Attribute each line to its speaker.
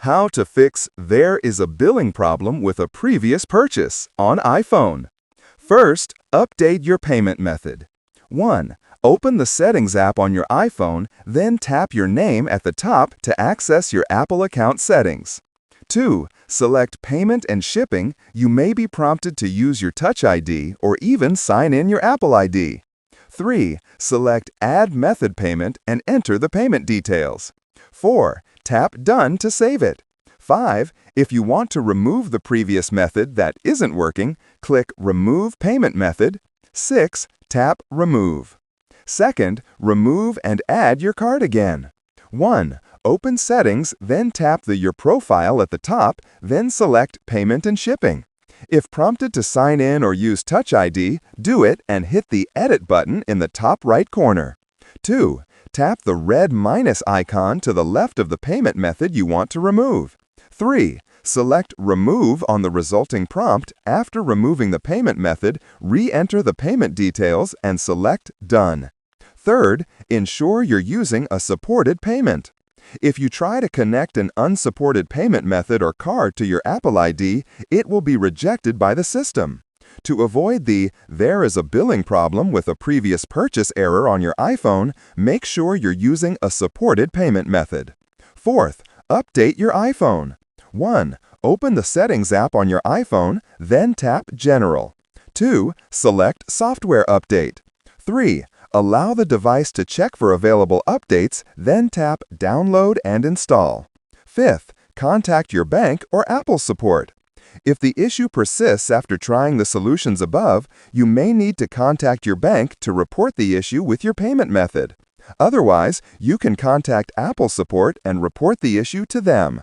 Speaker 1: How to fix "There is a billing problem with a previous purchase" on iPhone. First, update your payment method. 1. Open the Settings app on your iPhone, then tap your name at the top to access your Apple account settings. 2. Select Payment and Shipping. You may be prompted to use your Touch ID or even sign in your Apple ID. 3. Select Add Method Payment and enter the payment details. 4. Tap Done to save it. 5. If you want to remove the previous method that isn't working, click Remove Payment Method. 6. Tap Remove. Second, remove and add your card again. 1. Open Settings, then tap Your Profile at the top, then select Payment and Shipping. If prompted to sign in or use Touch ID, do it and hit the Edit button in the top right corner. 2. Tap the red minus icon to the left of the payment method you want to remove. 3. Select Remove on the resulting prompt. After removing the payment method, re-enter the payment details and select Done. Third, ensure you're using a supported payment. If you try to connect an unsupported payment method or card to your Apple ID, it will be rejected by the system. To avoid the "There is a billing problem with a previous purchase" error on your iPhone, make sure you're using a supported payment method. Fourth, update your iPhone. 1. Open the Settings app on your iPhone, then tap General. 2. Select Software Update. 3. Allow the device to check for available updates, then tap Download and Install. 5th, contact your bank or Apple support. If the issue persists after trying the solutions above, you may need to contact your bank to report the issue with your payment method. Otherwise, you can contact Apple support and report the issue to them.